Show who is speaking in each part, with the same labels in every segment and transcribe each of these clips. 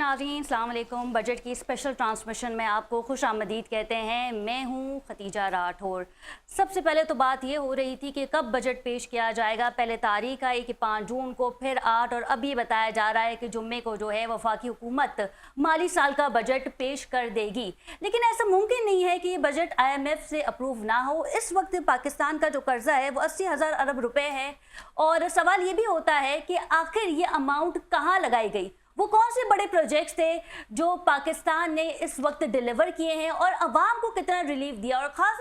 Speaker 1: नाज़रीन, अस्सलाम वालेकुम। बजट की स्पेशल ट्रांसमिशन में आपको खुश आमदीद कहते हैं। मैं हूँ खतीजा राठौर। सबसे पहले तो बात ये हो रही थी कि कब बजट पेश किया जाएगा। पहले तारीख आई कि 5 जून को, फिर 8, और अब ये बताया जा रहा है कि जुम्मे को जो है वफाकी हुकूमत माली साल का बजट पेश कर देगी। लेकिन ऐसा मुमकिन नहीं है कि ये बजट IMF से अप्रूव ना हो। इस वक्त पाकिस्तान का जो कर्जा है वो 80,000 अरब रुपए है, और सवाल ये भी होता है कि आखिर ये अमाउंट कहाँ लगाई गई। वो कौन से बड़े प्रोजेक्ट्स थे जो पाकिस्तान ने इस वक्त डिलीवर किए हैं और अवाम को कितना रिलीफ दिया। और ख़ास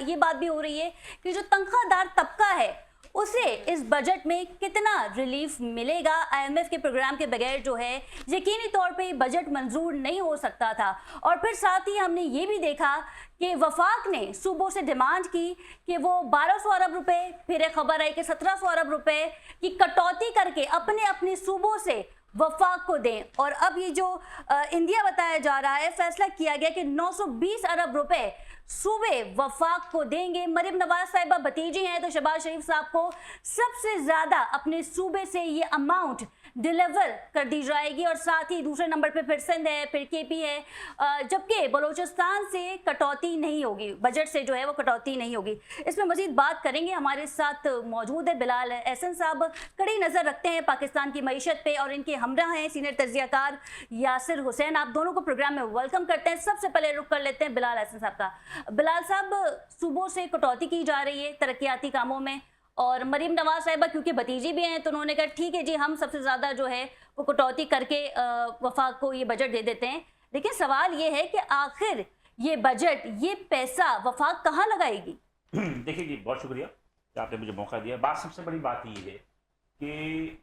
Speaker 1: ये बात भी हो रही है कि जो तनख्वाहदार तबका है उसे इस बजट में कितना रिलीफ मिलेगा। IMF के प्रोग्राम के बगैर जो है यकीनी तौर पे बजट मंजूर नहीं हो सकता था। और फिर साथ ही हमने ये भी देखा कि वफाक ने सूबों से डिमांड की कि वो 1200 अरब रुपए, फिर एक खबर आई कि 1700 अरब रुपए की कटौती करके अपने अपने सूबों से वफाक को दें। और अब ये जो इंडिया बताया जा रहा है, फैसला किया गया कि 920 अरब रुपए सूबे वफाक को देंगे। मरीम नवाज साहिबा भतीजी हैं, तो शहबाज शरीफ साहब को सबसे ज्यादा अपने सूबे से ये अमाउंट डिलीवर कर दी जाएगी। और साथ ही दूसरे नंबर पे फिर सिंध है, फिर KP है, जबकि बलूचिस्तान से कटौती नहीं होगी। बजट से जो है वो कटौती नहीं होगी। इसमें मजीद बात करेंगे। हमारे साथ मौजूद है बिलाल एहसन साहब, कड़ी नजर रखते हैं पाकिस्तान की मईशत पे, और इनके हमरा हैं सीनियर तज्जियाकार यासिर हुसैन। आप दोनों को प्रोग्राम में वेलकम करते हैं। सबसे पहले रुख कर लेते हैं बिलाल एहसन साहब का। बिलाल साहब, सूबों से कटौती की जा रही है तरक्याती कामों में, और मरीम नवाज साहिबा क्योंकि भतीजी भी हैं तो उन्होंने कहा ठीक है जी, हम सबसे ज़्यादा जो है वो कटौती करके वफाक को ये बजट दे देते हैं। लेकिन सवाल ये है कि आखिर ये बजट, ये पैसा वफाक कहाँ लगाएगी।
Speaker 2: देखिए जी, बहुत शुक्रिया कि आपने मुझे मौका दिया। बात सबसे बड़ी बात ये है कि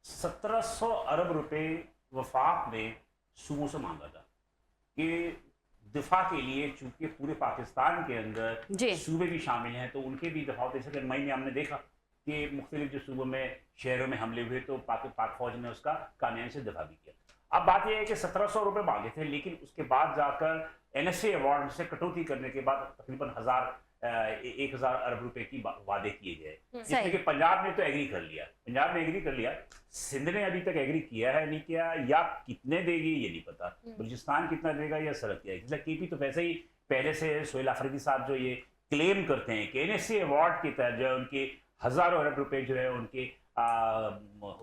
Speaker 2: 1700 अरब रुपए वफाक ने सूबों से मांगा था कि दिफा के लिए, चूंकि पूरे पाकिस्तान के अंदर सूबे भी शामिल हैं, तो उनके भी दफा होते हैं। मई में हमने देखा कि मुख्तलिफ जो सूबों में, शहरों में हमले हुए, तो पाक फौज ने उसका कामयाबी से दफा भी किया। अब बात यह है कि 1700 रुपए मांगे थे, लेकिन उसके बाद जाकर NSA अवार्ड से कटौती करने के बाद तकरीबन 1000 अरब रुपए की वादे किए गए, जिसमें कि पंजाब ने तो एग्री कर लिया। पंजाब ने एग्री कर लिया, सिंध ने अभी तक एग्री किया है नहीं किया, या कितने देगी ये नहीं पता, बलूचिस्तान कितना देगा या सरक किया। इसलिए KP तो वैसे ही पहले से सोहेल अफरीदी साहब जो ये क्लेम करते हैं कि NSA अवार्ड के तहत जो है उनके हजारों अरब रुपए जो है उनके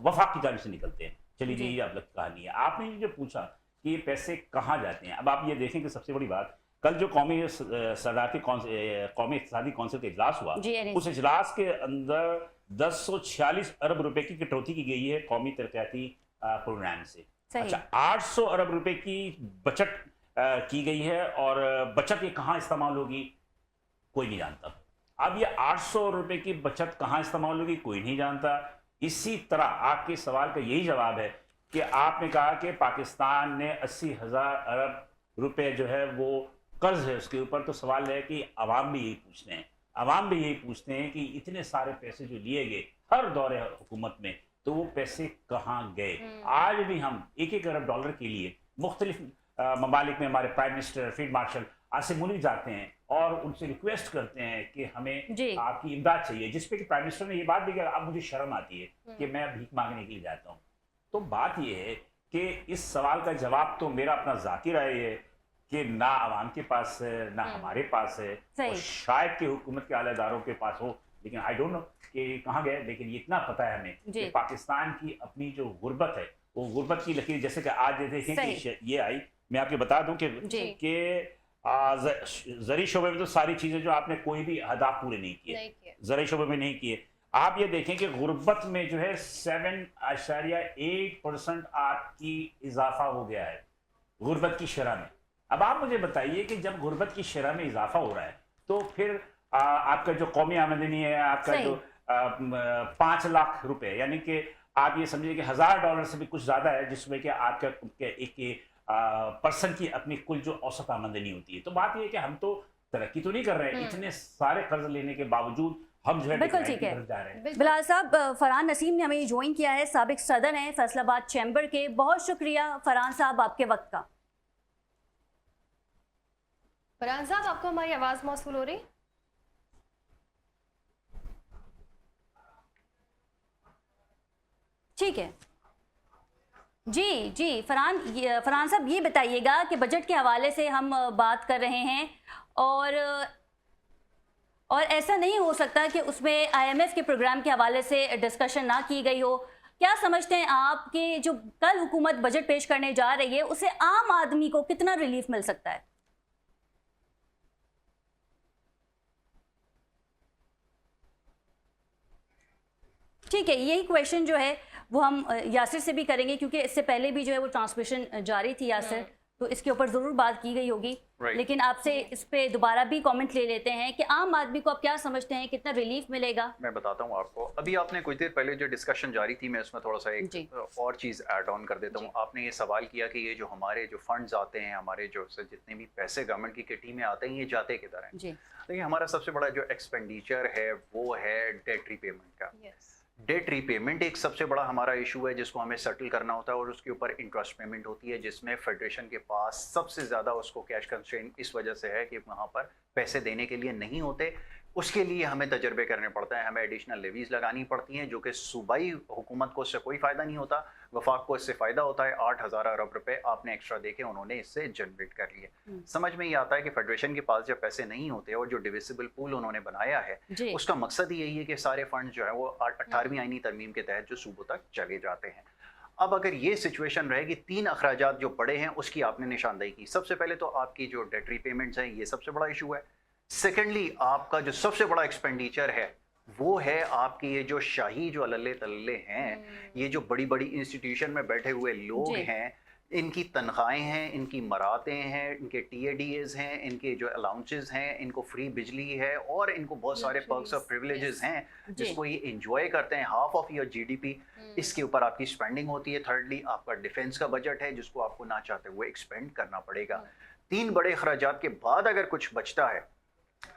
Speaker 2: वफाक की जानिब से निकलते हैं। चलिए जी, ये अब तक कहानी है। आपने जो पूछा कि ये पैसे कहाँ जाते हैं, अब आप ये देखें कि सबसे बड़ी बात, कल जो कौमी इक़्तिसादी कौंसिल का इजलास हुआ, उस इजलास के अंदर 1046 अरब रुपए की कटौती की गई है कौमी तरक्याती प्रोग्राम से। अच्छा, 800 अरब रुपए की बचत की गई है, और बचत ये कहाँ इस्तेमाल होगी कोई नहीं जानता। अब ये 800 रुपए की बचत कहाँ इस्तेमाल होगी कोई नहीं जानता। इसी तरह आपके सवाल का यही जवाब है कि आपने कहा कि पाकिस्तान ने 80,000 अरब रुपए जो है वो कर्ज है उसके ऊपर, तो सवाल है कि अवाम भी यही पूछते हैं, अवाम भी यही पूछते हैं कि इतने सारे पैसे जो लिए गए हर दौरे हुकूमत में, तो वो पैसे कहाँ गए। आज भी हम 1-1 अरब डॉलर के लिए मुख्तलिफ ममालिक में हमारे prime minister, field marshal Asim Munir जाते हैं और उनसे रिक्वेस्ट करते हैं कि हमें आपकी इमदाद चाहिए, जिसपे कि प्राइम मिनिस्टर ने ये बात भी कहा, अब मुझे शर्म आती है कि मैं भीख मांगने के लिए जाता हूँ। तो बात यह है कि इस सवाल का जवाब तो मेरा अपना जाती राय है कि ना आवाम के पास है, ना हमारे पास है, और शायद कि हुकूमत के आलादारों के पास हो, लेकिन आई डोंट नो कि कहाँ गए। लेकिन इतना पता है हमें कि पाकिस्तान की अपनी जो गुर्बत है, वो गुर्बत की लकीर, जैसे कि आज देखें कि ये आई, मैं आपको बता दूं कि ज़री शोबे में तो सारी चीजें जो आपने कोई भी अहदाफ पूरे नहीं किए, ज़री शोबे में नहीं किए। आप ये देखें कि गुर्बत में जो है 7.8% आपकी इजाफा हो गया है गुर्बत की शरह में। अब आप मुझे बताइए कि जब गुर्बत की शरह में इजाफा हो रहा है, तो फिर आपका जो कौमी आमदनी है, आपका जो 5 लाख रुपए, यानी कि आप ये समझिए कि $1000 से भी कुछ ज्यादा है, जिसमें कि आपका एक पर्सन की अपनी कुल जो औसत आमदनी होती है। तो बात यह है कि हम तो तरक्की तो नहीं कर रहे हैं, इतने सारे कर्ज लेने के बावजूद हम जो है
Speaker 1: बिल्कुल ठीक है। बिलाल साहब, फरहान नसीम ने हमें ज्वाइन किया है, साबिक सदर हैं फैसलाबाद चैम्बर के। बहुत शुक्रिया फरहान साहब आपके वक्त का।
Speaker 3: फरहान साहब, आपको हमारी आवाज मौसूल हो रही? ठीक है।
Speaker 1: जी फरहान साहब, ये बताइएगा कि बजट के हवाले से हम बात कर रहे हैं और ऐसा नहीं हो सकता कि उसमें आईएमएफ के प्रोग्राम के हवाले से डिस्कशन ना की गई हो। क्या समझते हैं आप कि जो कल हुकूमत बजट पेश करने जा रही है उससे आम आदमी को कितना रिलीफ मिल सकता है? ठीक है, यही क्वेश्चन जो है वो हम यासिर से भी करेंगे, क्योंकि इससे पहले भी जो है वो ट्रांसमिशन जारी थी यासिर, तो इसके ऊपर ज़रूर बात की गई होगी। लेकिन आपसे इस पे दोबारा भी कमेंट ले लेते हैं कि आम आदमी को आप क्या समझते हैं, कितना रिलीफ मिलेगा?
Speaker 4: मैं बताता हूँ आपको। अभी आपने कुछ देर पहले जो डिस्कशन जारी थी, मैं उसमें थोड़ा सा एक और चीज़ ऐड ऑन कर देता हूँ। आपने ये सवाल किया कि ये जो हमारे जो फंड्स आते हैं, हमारे जो जितने भी पैसे गवर्नमेंट की किटी में आते हैं, ये जाते किधर हैं? देखिए, हमारा सबसे बड़ा जो एक्सपेंडिचर है वो है डेट रीपेमेंट का। डेट रीपेमेंट एक सबसे बड़ा हमारा इशू है जिसको हमें सेटल करना होता है, और उसके ऊपर इंटरेस्ट पेमेंट होती है, जिसमें फेडरेशन के पास सबसे ज़्यादा उसको कैश कंस्ट्रेंट इस वजह से है कि वहाँ पर पैसे देने के लिए नहीं होते। उसके लिए हमें तजर्बे करने पड़ते हैं, हमें एडिशनल लेवीज लगानी पड़ती हैं, जो कि सूबाई हुकूमत को इससे कोई फ़ायदा नहीं होता, वफाक को इससे फ़ायदा होता है। 8,000 अरब रुपए आपने एक्स्ट्रा देके उन्होंने इससे जनरेट कर लिए। समझ में ये आता है कि फेडरेशन के पास जब पैसे नहीं होते और जो डिविजिबल पूल उन्होंने बनाया है उसका मकसद ही यही है कि सारे फंड जो है वो 18वीं आईनी तरमीम के तहत जो सूबों तक चले जाते हैं। अब अगर ये सिचुएशन रहेगी, 3 अखराजात जो बड़े हैं उसकी आपने निशानदेही की। सबसे पहले तो आपकी जो डेट रीपेमेंट्स हैं, ये सबसे बड़ा इशू है। सेकेंडली, आपका जो सबसे बड़ा एक्सपेंडिचर है वो है आपके ये जो शाही जो अल्ले तल्ले हैं, ये जो बड़ी बड़ी इंस्टीट्यूशन में बैठे हुए लोग हैं, इनकी तनख्वाहें हैं, इनकी मरातें हैं, इनके TADAs हैं, इनके जो अलाउंसेस हैं, इनको फ्री बिजली है और इनको बहुत सारे पर्क्स और प्रिविलेजेस हैं जिसको ये एंजॉय करते हैं। हाफ ऑफ योर GDP इसके ऊपर आपकी स्पेंडिंग होती है। थर्डली, आपका डिफेंस का बजट है जिसको आपको ना चाहते हुए एक्सपेंड करना पड़ेगा। 3 बड़े खर्चात के बाद अगर कुछ बचता है,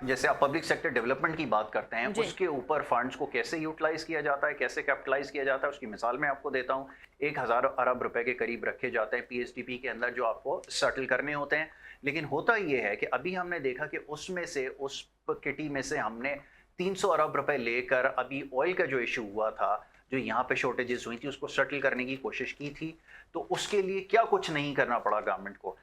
Speaker 4: जैसे आप पब्लिक सेक्टर डेवलपमेंट की बात करते हैं, उसके ऊपर फंड्स को कैसे यूटिलाइज किया जाता है, कैसे कैपिटलाइज किया जाता है, उसकी मिसाल मैं आपको देता हूँ। 1,000 अरब रुपए के करीब रखे जाते हैं PSDP के अंदर जो आपको सेटल करने होते हैं। लेकिन होता ये है कि अभी हमने देखा कि उसमें से, उस किटी में से हमने 300 अरब रुपए लेकर अभी ऑयल का जो इशू हुआ था, जो यहाँ पे शॉर्टेजेस हुई थी, उसको सेटल करने की कोशिश की थी। तो उसके लिए क्या कुछ नहीं करना पड़ा गवर्नमेंट को।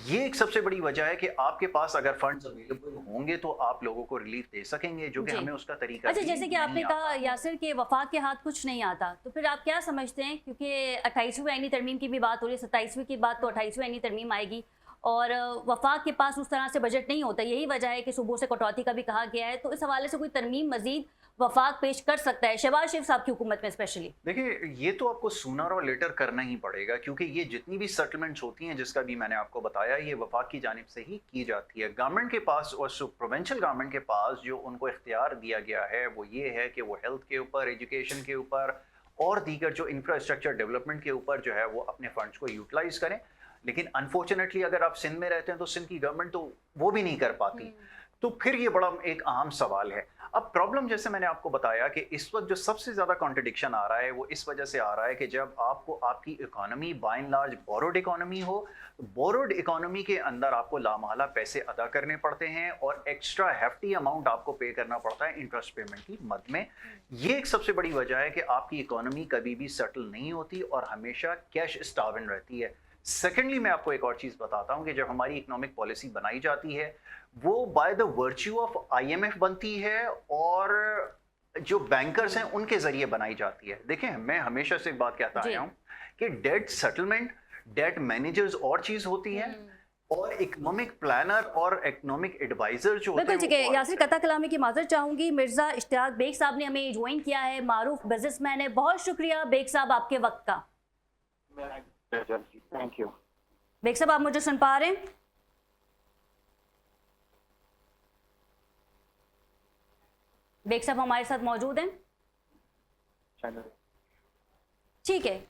Speaker 4: ये एक सबसे बड़ी वजह है कि आपके पास अगर फंड्स अवेलेबल होंगे तो आप लोगों को रिलीफ दे सकेंगे, जो कि हमें उसका तरीका
Speaker 1: अच्छा, जैसे कि आपने कहा यासिर के वफाक के हाथ कुछ नहीं आता, तो फिर आप क्या समझते हैं, क्योंकि 28वीं आईनी तरमीम की भी बात हो रही है, 27वीं की बात तो 28वीं आईनी तरमीम आएगी और वफाक के पास उस तरह से बजट नहीं होता, यही वजह है कि सूबों से कटौती का भी कहा गया है। तो इस हवाले से कोई तरमीम मजीद वफाक पेश कर सकता है शहबाज शरीफ साहब की हुकूमत में स्पेशली?
Speaker 4: देखिए, ये तो आपको सूनर और लेटर करना ही पड़ेगा, क्योंकि ये जितनी भी सेटलमेंट्स होती हैं, जिसका भी मैंने आपको बताया, ये वफाक की जानिब से ही की जाती है। गवर्नमेंट के पास और प्रोविंशियल गवर्नमेंट के पास जो उनको इख्तियार दिया गया है वो ये है कि वो हेल्थ के ऊपर, एजुकेशन के ऊपर और दीगर जो इंफ्रास्ट्रक्चर डेवलपमेंट के ऊपर जो है वो अपने फंड्स को यूटिलाइज करें। लेकिन अनफॉर्चुनेटली अगर आप सिंध में रहते हैं तो सिंध की गवर्नमेंट तो वो भी नहीं कर पाती। तो फिर ये बड़ा एक अहम सवाल है। अब प्रॉब्लम, जैसे मैंने आपको बताया कि इस वक्त जो सबसे ज़्यादा कॉन्ट्रडिक्शन आ रहा है वो इस वजह से आ रहा है कि जब आपको आपकी economy bye and large borrowed economy हो, बोरोड इकोनॉमी के अंदर आपको लामहला पैसे अदा करने पड़ते हैं और एक्स्ट्रा हेफ्टी अमाउंट आपको पे करना पड़ता है इंटरेस्ट पेमेंट की मद में। ये एक सबसे बड़ी वजह है कि आपकी इकोनॉमी कभी भी सेटल नहीं होती और हमेशा कैश स्टार्विंग रहती है। सेकेंडली, मैं आपको एक और चीज़ बताता हूँ कि जब हमारी इकोनॉमिक पॉलिसी बनाई जाती है वो by the virtue of IMF बनती है और जो बैंकर्स हैं उनके जरिए बनाई जाती है। देखें, मैं हमेशा से एक बात कहता आया हूँ कि डेट सेटलमेंट, डेट मैनेजर्स और चीज़ होती है और इकोनॉमिक प्लानर और इकोनॉमिक एडवाइजर जो होते हैं।
Speaker 1: ठीक है यासिर, कता कलामी की माजरत चाहूंगी। मिर्जा इश्तियाक बेग साहब ने हमें ज्वाइन किया है, मारूफ बिजनेसमैन है। बहुत शुक्रिया बेग साहब आपके वक्त का।
Speaker 5: Thank you.
Speaker 1: बेग साहब, आप मुझे सुन पा रहे हैं? बेग साहब हमारे साथ मौजूद हैं? ठीक है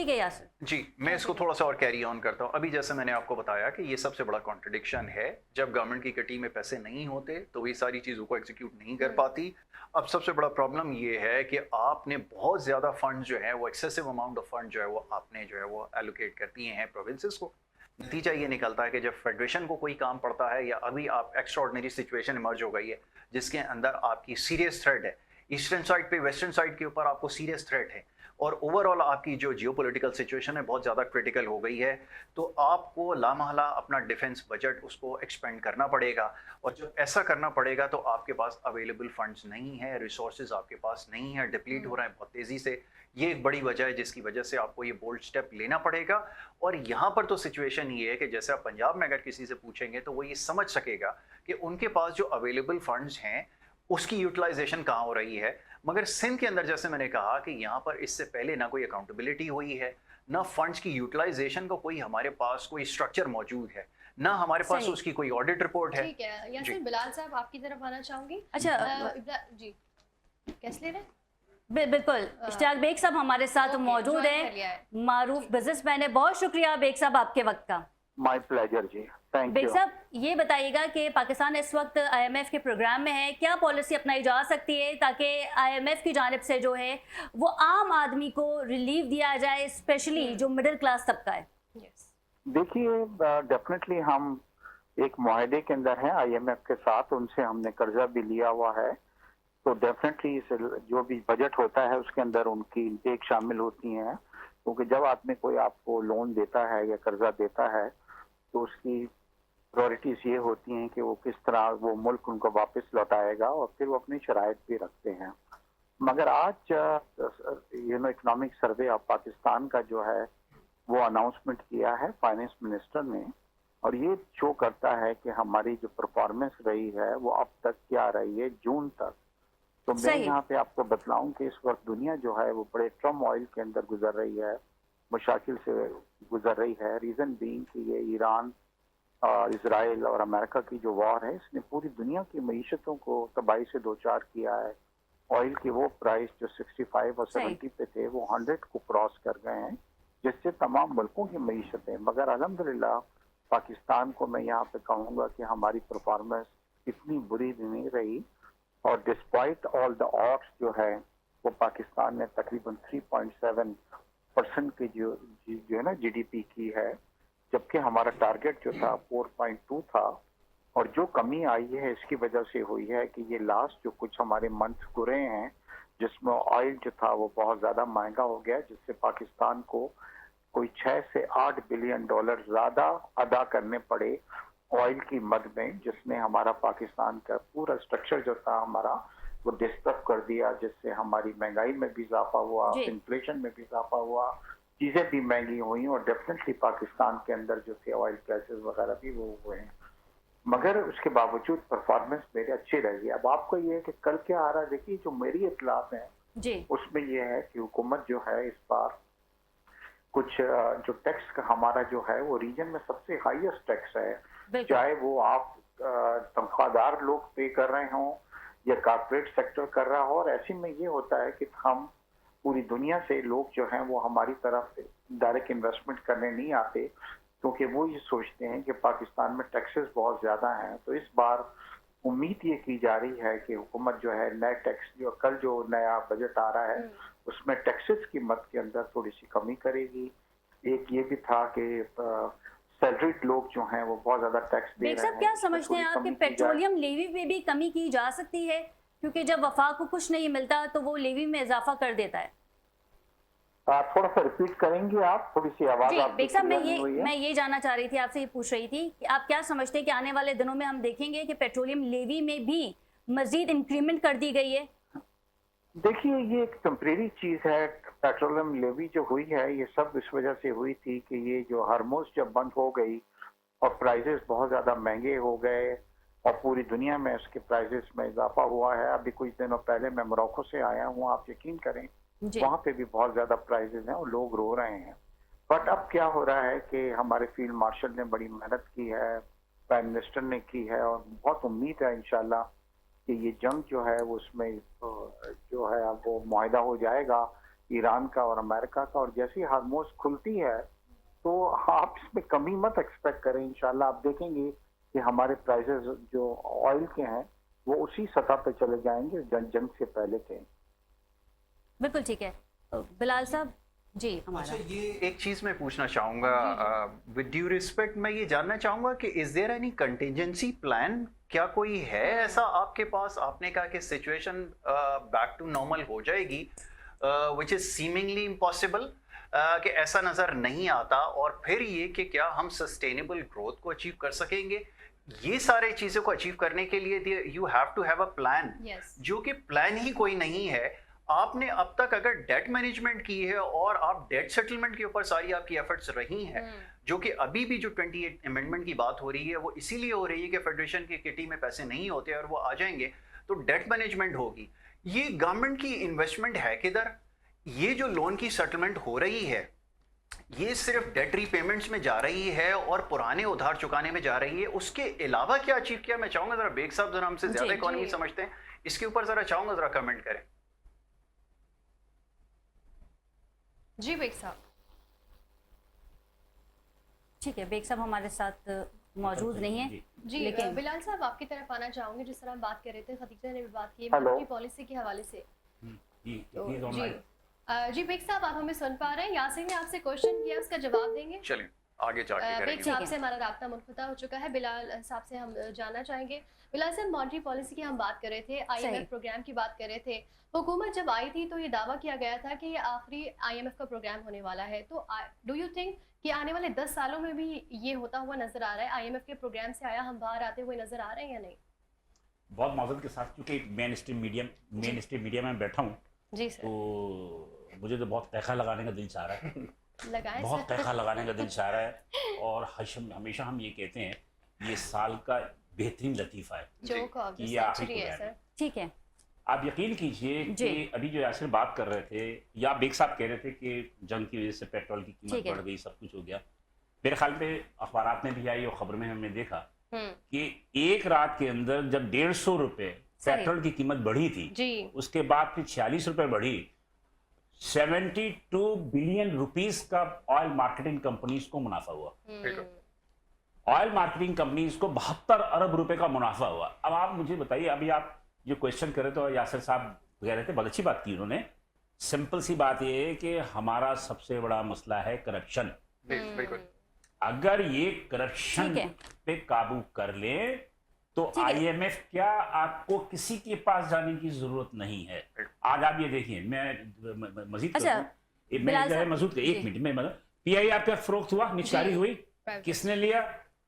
Speaker 1: यासिर
Speaker 4: जी, मैं इसको थोड़ा सा और कैरी ऑन करता हूँ। अभी जैसे मैंने आपको बताया कि ये सबसे बड़ा कॉन्ट्रडिक्शन है, जब गवर्नमेंट की किटी में पैसे नहीं होते तो ये सारी चीज़ों को एग्जीक्यूट नहीं कर पाती। अब सबसे बड़ा प्रॉब्लम ये है कि आपने बहुत ज़्यादा फंड जो है वो एक्सेसिव अमाउंट ऑफ फंड जो है वो आपने जो है वो एलोकेट कर दिए हैं प्रोविंसेस को। नतीजा ये निकलता है कि जब फेडरेशन को कोई काम पड़ता है या अभी आप एक्स्ट्राऑर्डिनरी सिचुएशन इमर्ज हो गई है जिसके अंदर आपकी सीरियस थ्रेट है, ईस्टर्न साइड पे, वेस्टर्न साइड के ऊपर आपको सीरियस थ्रेट है और ओवरऑल आपकी जो जियोपॉलिटिकल सिचुएशन है बहुत ज़्यादा क्रिटिकल हो गई है, तो आपको लामहला अपना डिफेंस बजट उसको एक्सपेंड करना पड़ेगा। और जब ऐसा करना पड़ेगा तो आपके पास अवेलेबल फंड्स नहीं है, रिसोर्सेज आपके पास नहीं है, डिप्लीट हो रहे हैं बहुत तेज़ी से। ये एक बड़ी वजह है जिसकी वजह से आपको ये बोल्ड स्टेप लेना पड़ेगा। और यहाँ पर तो सिचुएशन ये है कि जैसे आप पंजाब में अगर किसी से पूछेंगे तो वो ये समझ सकेगा कि उनके पास जो अवेलेबल फंड्स हैं उसकी यूटिलाइजेशन कहाँ हो रही है। मगर सिंध के अंदर जैसे मैंने कहा कि यहाँ पर इससे पहले ना कोई अकाउंटेबिलिटी हुई है, ना फंड्स की यूटिलाइजेशन का कोई हमारे पास कोई स्ट्रक्चर मौजूद है, ना हमारे पास उसकी कोई ऑडिट रिपोर्ट है।
Speaker 3: ठीक है, या फिर बिलाल साहब आपकी तरफ आना चाहूंगी।
Speaker 1: अच्छा
Speaker 3: जी, कैसे ले रहे हैं?
Speaker 1: बिल्कुल, इश्तियाक बेग साहब हमारे साथ मौजूद हैं, मारूफ बिजनेसमैन है। बहुत शुक्रिया बेग साहब आपके वक्त का।
Speaker 5: माय प्लेजर जी, थैंक यू।
Speaker 1: बेग साहब ये बताइएगा कि पाकिस्तान इस वक्त IMF के प्रोग्राम में है, क्या पॉलिसी अपनाई जा सकती है ताकि IMF की जानिब से जो है वो आम आदमी को रिलीफ दिया जाए, स्पेशली जो मिडिल क्लास तबका है?
Speaker 5: देखिए, डेफिनेटली हम एक मुआहदे के अंदर हैं IMF के साथ, उनसे हमने कर्जा भी लिया हुआ है, तो डेफिनेटली जो भी बजट होता है उसके अंदर उनकी इंटेक शामिल होती हैं, क्योंकि जब आदमी कोई आपको लोन देता है या कर्जा देता है तो उसकी प्रायोरिटीज ये होती हैं कि वो किस तरह वो मुल्क उनको वापस लौटाएगा, और फिर वो अपनी शराइत भी रखते हैं। मगर आज इकोनॉमिक सर्वे ऑफ पाकिस्तान का जो है वो अनाउंसमेंट किया है फाइनेंस मिनिस्टर ने, और ये शो करता है कि हमारी जो परफॉर्मेंस रही है वो अब तक क्या रही है जून तक। तो मैं यहाँ पे आपको बतलाऊं कि इस वक्त दुनिया जो है वो बड़े टर्मोइल के अंदर गुजर रही है, मुशाकिल से गुजर रही है। रीजन बीइंग कि ये ईरान और इजराइल और अमेरिका की जो वॉर है इसने पूरी दुनिया की मईशतों को तबाही से दो चार किया है। ऑयल के वो प्राइस जो 65 और 70 पे थे वो 100 को क्रॉस कर गए हैं, जिससे तमाम मुल्कों की मईशतें। मगर अल्हम्दुलिल्लाह पाकिस्तान को मैं यहाँ पे कहूँगा कि हमारी परफॉर्मेंस इतनी बुरी नहीं रही, और डिस्पाइट ऑल द ऑड्स जो है वो पाकिस्तान ने तकरीबन 3.7% की जो है ना GDP की है, जबकि हमारा टारगेट जो था 4.2 था। और जो कमी आई है इसकी वजह से हुई है कि ये लास्ट जो कुछ हमारे मंथ गुरे हैं जिसमें ऑयल जो था वो बहुत ज़्यादा महंगा हो गया, जिससे पाकिस्तान को कोई 6 से 8 बिलियन डॉलर ज़्यादा अदा करने पड़े ऑयल की मद में, जिसने हमारा पाकिस्तान का पूरा स्ट्रक्चर जो था हमारा वो डिस्टर्ब कर दिया, जिससे हमारी महंगाई में भी इजाफा हुआ, इन्फ्लेशन में भी इजाफा हुआ, चीज़ें भी महंगी हुई, और डेफिनेटली पाकिस्तान के अंदर जो थे ऑयल प्राइसेस वगैरह भी वो हुए हैं। मगर उसके बावजूद परफॉर्मेंस मेरी अच्छी रही। अब आपको ये है कि कल क्या आ रहा है, देखिए जो मेरी इतलाफ है उसमें ये है कि हुकूमत जो है इस बार कुछ जो टैक्स का हमारा जो है वो रीजन में सबसे हाईएस्ट टैक्स है, चाहे वो आप तनख्वाहदार लोग पे कर रहे हों या कॉर्पोरेट सेक्टर कर रहा हो। और ऐसे में ये होता है कि हम पूरी दुनिया से लोग जो हैं वो हमारी तरफ डायरेक्ट इन्वेस्टमेंट करने नहीं आते, क्योंकि वो ये सोचते हैं कि पाकिस्तान में टैक्सेस बहुत ज़्यादा हैं। तो इस बार उम्मीद ये की जा रही है कि हुकूमत जो है नए टैक्स जो कल जो नया बजट आ रहा है उसमें टैक्सेस की मद के अंदर थोड़ी सी कमी करेगी। एक ये भी था कि सैलरीड लोग जो हैं वो बहुत ज़्यादा टैक्स दे रहे हैं।
Speaker 1: क्या समझते हैं आप कि पेट्रोलियम लेवी में भी कमी की जा सकती है, क्योंकि जब वफाक को कुछ नहीं मिलता तो वो लेवी में इजाफा कर देता है?
Speaker 5: थोड़ा सा रिपीट करेंगे आप, थोड़ी सी आवाज आप
Speaker 1: बेग साहब मैं ये जानना चाह रही थी, आपसे ये पूछ रही थी कि आप क्या समझते हैं कि आने वाले दिनों में हम देखेंगे कि पेट्रोलियम लेवी में भी मजीद इंक्रीमेंट कर दी गई है?
Speaker 5: देखिए, ये एक टेम्परेरी चीज है। पेट्रोलियम लेवी जो हुई है ये सब इस वजह से हुई थी कि ये जो हार्मोज जब बंद हो गई और प्राइसेस बहुत ज्यादा महंगे हो गए और पूरी दुनिया में उसके प्राइसेस में इजाफा हुआ है। अभी कुछ दिनों पहले मैं मोरक्को से आया हूँ, आप यकीन करें वहाँ पे भी बहुत ज्यादा प्राइसेस हैं और लोग रो रहे हैं। बट अब क्या हो रहा है कि हमारे फील्ड मार्शल ने बड़ी मेहनत की है, प्राइम मिनिस्टर ने की है, और बहुत उम्मीद है इंशाल्लाह कि ये जंग जो है वो उसमें जो है वो मुआहदा हो जाएगा ईरान का और अमेरिका का। और जैसे ही हार्मोज खुलती है तो आप इसमें कमी मत एक्सपेक्ट करें। इंशाल्लाह आप देखेंगे कि हमारे प्राइसेस जो ऑयल के हैं वो उसी सतह पे चले जाएंगे जंग से पहले थे।
Speaker 1: बिल्कुल ठीक है बिलाल साहब जी।
Speaker 4: अच्छा, ये एक चीज मैं पूछना चाहूंगा विद ड्यू रिस्पेक्ट, मैं ये जानना चाहूंगा कि is there any contingency plan क्या कोई है ऐसा आपके पास? आपने कहा कि सिचुएशन बैक टू नॉर्मल हो जाएगी, विच इज सीमिंगली इम्पॉसिबल, कि ऐसा नजर नहीं आता, और फिर ये कि क्या हम सस्टेनेबल ग्रोथ को अचीव कर सकेंगे? ये सारे चीजों को अचीव करने के लिए you have to have a plan, जो कि प्लान ही कोई नहीं है। आपने अब तक अगर डेट मैनेजमेंट की है और आप डेट सेटलमेंट के ऊपर सारी आपकी एफर्ट्स रही हैं, जो कि अभी भी जो 28 अमेंडमेंट की बात हो रही है वो इसीलिए हो रही है कि फेडरेशन की किटी में पैसे नहीं होते और वो आ जाएंगे तो डेट मैनेजमेंट होगी। ये गवर्नमेंट की इन्वेस्टमेंट है किधर? ये जो लोन की सेटलमेंट हो रही है ये सिर्फ डेट रीपेमेंट्स में जा रही है और पुराने उधार चुकाने में जा रही है। उसके अलावा क्या अचीव किया? मैं चाहूंगा जरा बेग साहब जरा हमसे ज्यादा इकोनॉमी समझते हैं, इसके ऊपर जरा चाहूंगा जरा कमेंट करें।
Speaker 3: जी बेग साहब।
Speaker 1: ठीक है, बेग साहब हमारे साथ मौजूद नहीं है
Speaker 3: जी,
Speaker 1: लेकिन
Speaker 3: बिलाल साहब आपकी तरफ आना चाहूंगी। जिस तरह हम बात कर रहे थे, खदीजा ने भी बात की
Speaker 5: हेलो।
Speaker 3: मॉनेटरी पॉलिसी के हवाले से। जी बेग साहब, आप हमें सुन पा रहे हैं? यासिर ने आपसे क्वेश्चन किया, उसका जवाब देंगे?
Speaker 4: चलिए आगे जाके
Speaker 3: बेग
Speaker 4: करेंगे।
Speaker 3: साहब से हमारा राब्ता मुनक़ता हो चुका है। बिलाल साहब से हम जानना चाहेंगे। बिलाल साहब, मॉनेटरी पॉलिसी की हम बात कर रहे थे, IMF प्रोग्राम की बात कर रहे थे। हुकूमत जब आई थी तो ये दावा किया गया था कि ये आखिरी IMF का प्रोग्राम होने वाला है। तो डू यू थिंक कि आने वाले 10 सालों में भी ये होता हुआ नजर आ रहा है? IMF के प्रोग्राम से आया हम बाहर आते हुए नजर आ रहे हैं या नहीं?
Speaker 2: बहुत माजरत के साथ, क्योंकि मेन स्ट्रीम मीडिया में बैठा हूँ
Speaker 3: जी सर।
Speaker 2: तो मुझे तो बहुत तहखा लगाने का दिल चाह रहा है
Speaker 3: लगाएं
Speaker 2: बहुत
Speaker 3: सर।
Speaker 2: तहखा लगाने का दिल चाह रहा है। और हमेशा हम ये कहते हैं ये साल का बेहतरीन लतीफ़ा है
Speaker 3: जोक ऑफ द
Speaker 2: कि ये आखिरी
Speaker 3: सेंचुरी है
Speaker 2: प्रोग्राम है।
Speaker 3: सर।
Speaker 1: ठीक है।
Speaker 2: आप यकीन कीजिए कि अभी जो यासिर बात कर रहे थे या बेग साहब कह रहे थे कि जंग की वजह से पेट्रोल की कीमत बढ़ गई, सब कुछ हो गया। मेरे ख्याल में अखबारात में भी आई और खबर में हमने देखा कि एक रात के अंदर जब 150 रुपए पेट्रोल की कीमत बढ़ी थी
Speaker 3: जी,
Speaker 2: उसके बाद फिर 46 रुपए बढ़ी। 72 बिलियन रुपीस का ऑयल मार्केटिंग कंपनीज को मुनाफा हुआ। ऑयल मार्केटिंग कंपनीज को 72 अरब रुपए का मुनाफा हुआ। अब आप मुझे बताइए, अभी आप जो क्वेश्चन कर रहे थे और यासिर साहब कह रहे थे, बहुत अच्छी बात की उन्होंने। सिंपल सी बात यह है कि हमारा सबसे बड़ा मसला है करप्शन।
Speaker 4: बिल्कुल।
Speaker 2: अगर ये करप्शन पे काबू कर ले तो IMF क्या आपको किसी के पास जाने की जरूरत नहीं है। आज आप ये देखिए, मैं मजीद मजूद एक मिनट में PIR का फरोख्त हुआ, निचकारी हुई, किसने लिया?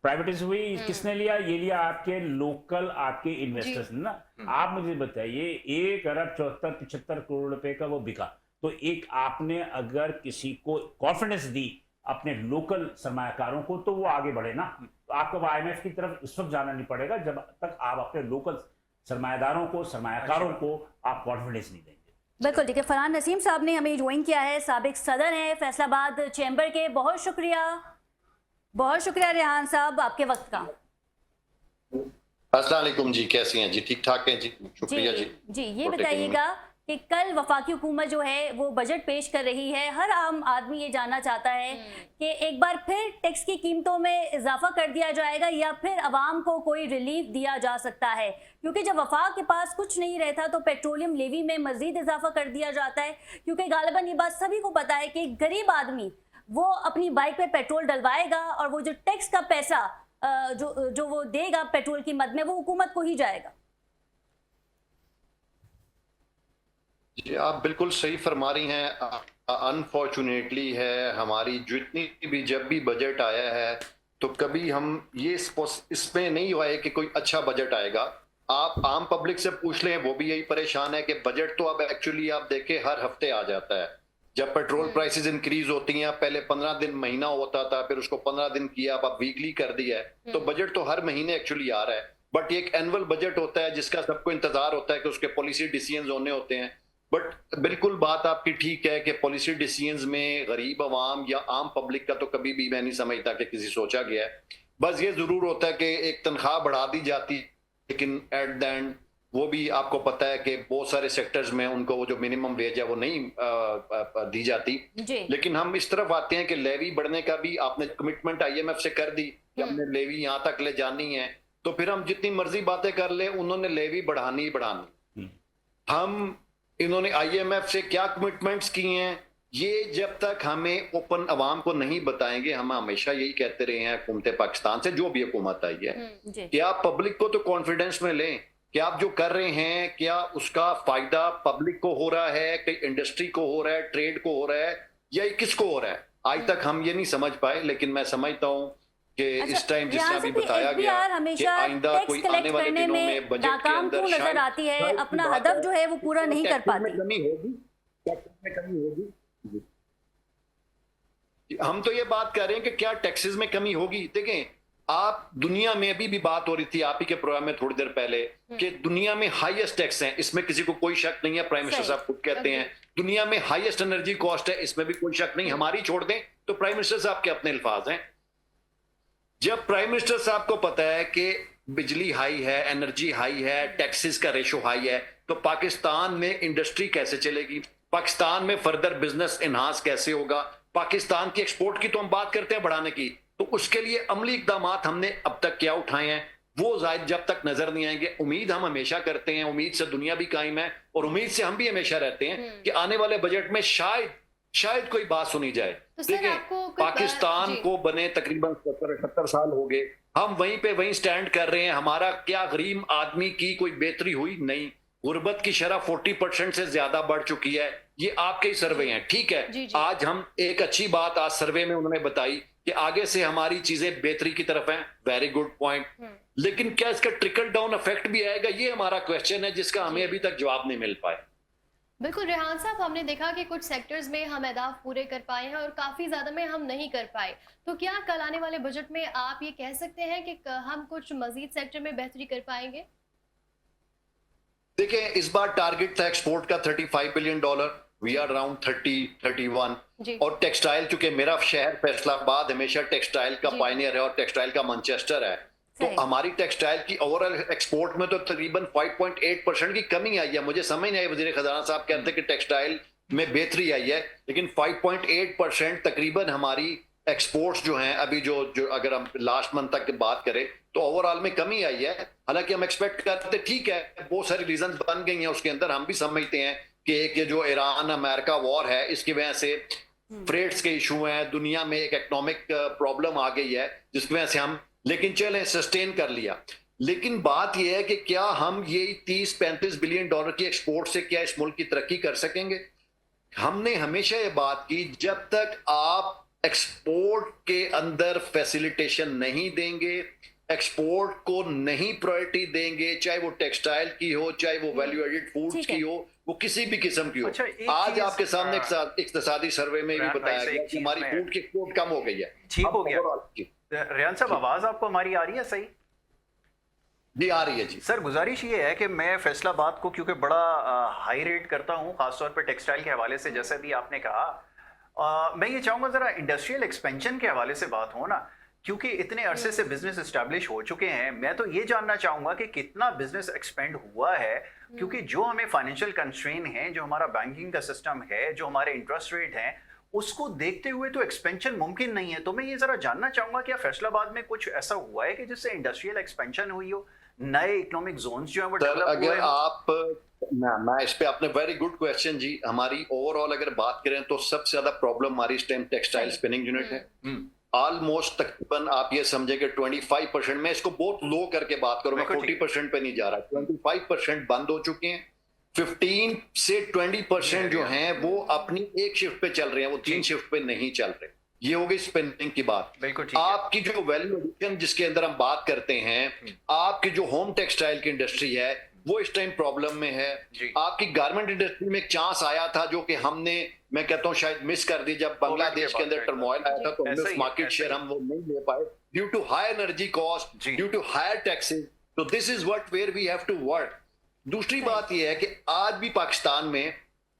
Speaker 2: प्राइवेटाइज हुई, किसने लिया? ये लिया आपके लोकल आपके इन्वेस्टर्स ने ना। आप मुझे बताइए 1 अरब 74-75 करोड़ रुपए का वो बिका। तो एक आपने अगर किसी को कॉन्फिडेंस दी अपने लोकल सरमायाकारों को तो वो आगे बढ़े ना। तो आपको IMF की तरफ इस वक्त जाना नहीं पड़ेगा जब तक आप अपने लोकल सरमायादारों को सरमायाकारों को आप कॉन्फिडेंस नहीं देंगे।
Speaker 1: बिल्कुल ठीक है। फरहान नसीम साहब ने हमें ज्वाइन किया है, साबिक सदर हैं फैसलाबाद चैम्बर के। बहुत शुक्रिया रेहान साहब आपके वक्त का।
Speaker 6: अस्सलाम वालेकुम जी, कैसी हैं जी? ठीक ठाक हैं जी, शुक्रिया जी।
Speaker 1: ये बताइएगा कि कल वफाकी हुकूमत जो है वो बजट पेश कर रही है। हर आम आदमी ये जानना चाहता है कि एक बार फिर टैक्स की कीमतों में इजाफा कर दिया जाएगा या फिर अवाम को कोई रिलीफ दिया जा सकता है, क्योंकि जब वफाक के पास कुछ नहीं रहता तो पेट्रोलियम लेवी में मजीद इजाफा कर दिया जाता है। क्योंकि गालिबन ये बात सभी को पता है कि गरीब आदमी वो अपनी बाइक पे पेट्रोल डलवाएगा और वो जो टैक्स का पैसा जो वो देगा पेट्रोल की मद में वो हुकूमत को ही जाएगा।
Speaker 6: जी आप बिल्कुल सही फरमा रही हैं। अनफॉर्चुनेटली है हमारी जितनी भी जब भी बजट आया है तो कभी हम ये इसमें नहीं हुआ है कि कोई अच्छा बजट आएगा। आप आम पब्लिक से पूछ लें, वो भी यही परेशान है कि बजट तो अब एक्चुअली आप देखें हर हफ्ते आ जाता है। जब पेट्रोल प्राइसेस इंक्रीज होती हैं, पहले 15 दिन महीना होता था, फिर उसको 15 दिन किया, अब वीकली कर दिया है। तो बजट तो हर महीने एक्चुअली आ रहा है। बट ये एक एनुअल बजट होता है जिसका सबको इंतजार होता है कि उसके पॉलिसी डिसीजंस होने होते हैं। बट बिल्कुल बात आपकी ठीक है कि पॉलिसी डिसीजंस में गरीब आवाम या आम पब्लिक का तो कभी भी मैं नहीं समझता कि किसी सोचा गया है। बस ये जरूर होता है कि एक तनख्वाह बढ़ा दी जाती, लेकिन एट द एंड वो भी आपको पता है कि बहुत सारे सेक्टर्स में उनको वो जो मिनिमम वेज है वो नहीं दी जाती। लेकिन हम इस तरफ आते हैं कि लेवी बढ़ने का भी आपने कमिटमेंट IMF से कर दी कि हमने लेवी यहाँ तक ले जानी है, तो फिर हम जितनी मर्जी बातें कर ले, उन्होंने लेवी बढ़ानी। हम इन्होंने IMF से क्या कमिटमेंट्स किए हैं ये जब तक हमें ओपन अवाम को नहीं बताएंगे, हम हमेशा यही कहते रहे हैं हुकूमत पाकिस्तान से, जो भी हुकूमत आई है, कि आप पब्लिक को तो कॉन्फिडेंस में लें कि आप जो कर रहे हैं क्या उसका फायदा पब्लिक को हो रहा है, कि इंडस्ट्री को हो रहा है, ट्रेड को हो रहा है, या किसको हो रहा है। आज तक हम ये नहीं समझ पाए, लेकिन मैं समझता हूँ कि इस टाइम जिससे अभी बताया गया कि आइंदा कोई आने वाले दिनों में बजट के अंदर
Speaker 1: नजर आती है, अपना हदफ जो है वो पूरा नहीं कर पाती।
Speaker 6: कमी होगी, कमी होगी। हम तो ये बात कर रहे हैं कि क्या टैक्सेस में कमी होगी। देखें, आप दुनिया में अभी भी बात हो रही थी आप ही के प्रोग्राम में थोड़ी देर पहले कि दुनिया में हाईएस्ट टैक्स हैं, इसमें किसी को कोई शक नहीं है। प्राइम मिनिस्टर साहब खुद कहते हैं दुनिया में हाईएस्ट एनर्जी कॉस्ट है, इसमें भी कोई शक नहीं। हमारी छोड़ दें तो प्राइम मिनिस्टर साहब के अपने अल्फाज हैं। जब प्राइम मिनिस्टर साहब को पता है कि बिजली हाई है, एनर्जी हाई है, टैक्सेस का रेशो हाई है, तो पाकिस्तान में इंडस्ट्री कैसे चलेगी, पाकिस्तान में फर्दर बिजनेस इनहांस कैसे होगा, पाकिस्तान की एक्सपोर्ट की तो हम बात करते हैं बढ़ाने की, तो उसके लिए अमली इकदाम हमने अब तक क्या उठाए हैं वो जायद जब तक नजर नहीं आएंगे। उम्मीद हम हमेशा करते हैं, उम्मीद से दुनिया भी कायम है और उम्मीद से हम भी हमेशा रहते हैं कि आने वाले बजट में शायद कोई बात सुनी जाए।
Speaker 3: तो
Speaker 6: देखिए, पाकिस्तान को बने तकरीबन 70 साल हो गए, हम वहीं स्टैंड कर रहे हैं। हमारा क्या गरीब आदमी की कोई बेहतरी हुई? नहीं। गुर्बत की शरह 40% से ज्यादा बढ़ चुकी है। ये आपके ही सर्वे हैं, ठीक है।
Speaker 3: जी।
Speaker 6: आज हम एक अच्छी बात आज सर्वे में उन्होंने बताई कि आगे से हमारी चीजें बेहतरी की तरफ हैं, वेरी गुड पॉइंट। लेकिन क्या इसका ट्रिकल डाउन इफेक्ट भी आएगा, ये हमारा क्वेश्चन है जिसका हमें अभी तक जवाब नहीं मिल पाया।
Speaker 3: बिल्कुल रेहान साहब, हमने देखा कि कुछ सेक्टर्स में हम अहदाफ पूरे कर पाए हैं और काफी ज्यादा में हम नहीं कर पाए, तो क्या कल आने वाले बजट में आप ये कह सकते हैं कि हम कुछ मजीद सेक्टर में बेहतरी कर पाएंगे?
Speaker 6: देखिए, इस बार टारगेट था एक्सपोर्ट का $35 बिलियन, वी आर अराउंड 30-31। और टेक्सटाइल, चूंकि मेरा शहर फैसलाबाद हमेशा टेक्सटाइल का पायनियर है और टेक्सटाइल का मैनचेस्टर है, तो हमारी टेक्सटाइल की ओवरऑल एक्सपोर्ट में तो तकरीबन 5.8% की कमी आई है। मुझे समझ नहीं आई, वजीर खजाना साहब कहते हैं कि टेक्सटाइल में बेहतरी आई है, लेकिन 5.8% तकरीबन हमारी एक्सपोर्ट्स जो हैं अभी जो अगर हम लास्ट मंथ तक की बात करें तो ओवरऑल में कमी आई है। हालांकि हम एक्सपेक्ट करते, ठीक है, बहुत सारी रीजन बन गई हैं उसके अंदर, हम भी समझते हैं कि एक ये जो ईरान अमेरिका वॉर है इसकी वजह से फ्रेट्स के इशू हैं, दुनिया में एक इकोनॉमिक प्रॉब्लम आ गई है जिसकी वजह से हम, लेकिन चलें सस्टेन कर लिया। लेकिन बात यह है कि क्या हम ये 30-35 बिलियन डॉलर की एक्सपोर्ट से क्या इस मुल्क की तरक्की कर सकेंगे? हमने हमेशा ये बात की, जब तक आप एक्सपोर्ट के अंदर फैसिलिटेशन नहीं देंगे, एक्सपोर्ट को नहीं प्रायोरिटी देंगे, चाहे वो टेक्सटाइल की हो, चाहे वो वैल्यू एडेड फूड्स की हो, वो किसी भी किस्म की हो। आज आपके सामने इक्तिसादी सर्वे में भी बताया गया कि हमारी फूड की एक्सपोर्ट कम हो गई है।
Speaker 4: ठीक हो गया। रेहान साहब, आवाज आपको हमारी आ रही है सही?
Speaker 6: जी आ रही है जी।
Speaker 4: सर, गुजारिश ये है कि मैं फैसलाबाद को क्योंकि बड़ा हाई रेट करता हूँ, खासतौर पर टेक्सटाइल के हवाले से, जैसे भी आपने कहा, मैं ये चाहूँगा ज़रा इंडस्ट्रियल एक्सपेंशन के हवाले से बात हो ना, क्योंकि इतने अरसे से बिजनेस एस्टैब्लिश हो चुके हैं। मैं तो ये जानना चाहूँगा कि कितना बिजनेस एक्सपेंड हुआ है, क्योंकि जो हमें फाइनेंशियल कंस्ट्रेन है, जो हमारा बैंकिंग का सिस्टम है, जो हमारे इंटरेस्ट रेट हैं, उसको देखते हुए तो एक्सपेंशन मुमकिन नहीं है। तो मैं ये जरा जानना चाहूंगा क्या फैसलाबाद में कुछ ऐसा हुआ है कि जिससे इंडस्ट्रियल एक्सपेंशन हुई हो, नए इकोनॉमिक जोन्स जो हैं वो डेवलप हुए?
Speaker 6: अगर आप मैं इस पे, आपने वेरी गुड क्वेश्चन जी। हमारी ओवरऑल अगर बात करें तो सबसे ज्यादा प्रॉब्लम हमारी इस टाइम टेक्सटाइल स्पिनिंग यूनिट है। ऑलमोस्ट तकरीबन आप ये समझे कि 25%, मैं इसको बहुत लो करके बात करूं, मैं 40% पे नहीं जा रहा, 25% बंद हो चुके हैं। 15 से 20% जो हैं वो अपनी एक शिफ्ट पे चल रहे हैं, वो 3 शिफ्ट पे नहीं चल रहे। ये हो गई स्पेंडिंग की बात। आपकी जो वैल्यू एडिशन जिसके अंदर हम बात करते हैं, आपकी जो होम टेक्सटाइल की इंडस्ट्री है वो इस टाइम प्रॉब्लम में है। आपकी गारमेंट इंडस्ट्री में एक चांस आया था जो कि हमने, मैं कहता हूं शायद मिस कर दी, जब बांग्लादेश के अंदर टर्मोइल आया था तो हमने मार्केट शेयर हम वो नहीं ले पाए due to high energy cost, due to higher taxes. तो this is what where we have to work. दूसरी बात यह है कि आज भी पाकिस्तान में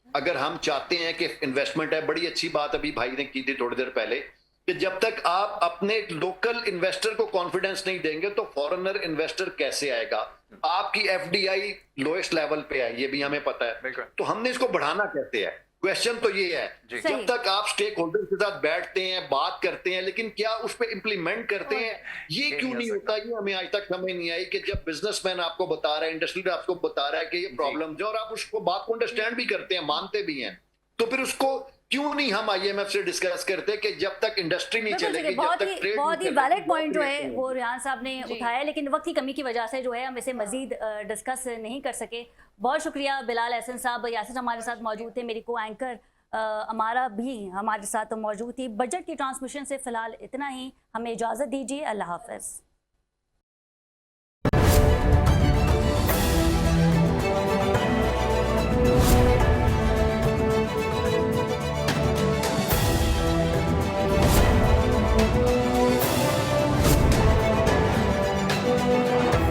Speaker 6: अगर हम चाहते हैं कि इन्वेस्टमेंट है, बड़ी अच्छी बात अभी भाई ने की थी थोड़ी देर पहले, कि जब तक आप अपने लोकल इन्वेस्टर को कॉन्फिडेंस नहीं देंगे तो फॉरेनर इन्वेस्टर कैसे आएगा। आपकी एफडीआई लोएस्ट लेवल पे है, ये भी हमें पता है, तो हमने इसको बढ़ाना कैसे है। क्वेश्चन तो ये है, जब तक आप स्टेक होल्डर के साथ बैठते हैं, बात करते हैं, लेकिन क्या उस पर इंप्लीमेंट करते हैं, ये क्यों नहीं होता, ये हमें आज तक समझ नहीं आई। कि जब बिजनेसमैन आपको बता रहा है, इंडस्ट्री आपको बता रहा है कि ये प्रॉब्लम जो, और आप उसको बात को अंडरस्टैंड भी करते हैं, मानते भी हैं, तो फिर उसको क्यों नहीं हम आईएमएफ से डिस्कस करते कि जब तक इंडस्ट्री नहीं चलेगी, जब तक ट्रेड
Speaker 1: बहुत ही वैलिड पॉइंट जो है वो रियान साहब ने
Speaker 3: जी।
Speaker 1: उठाया, लेकिन वक्त की कमी की वजह से जो है हम इसे मजीद डिस्कस नहीं कर सके। बहुत शुक्रिया बिलाल एहसन साहब, यासिर हमारे साथ मौजूद थे, मेरी को एंकर अमारा भी हमारे साथ मौजूद थी। बजट की ट्रांसमिशन से फिलहाल इतना ही, हमें इजाज़त दीजिए, अल्लाह हाफ़िज़।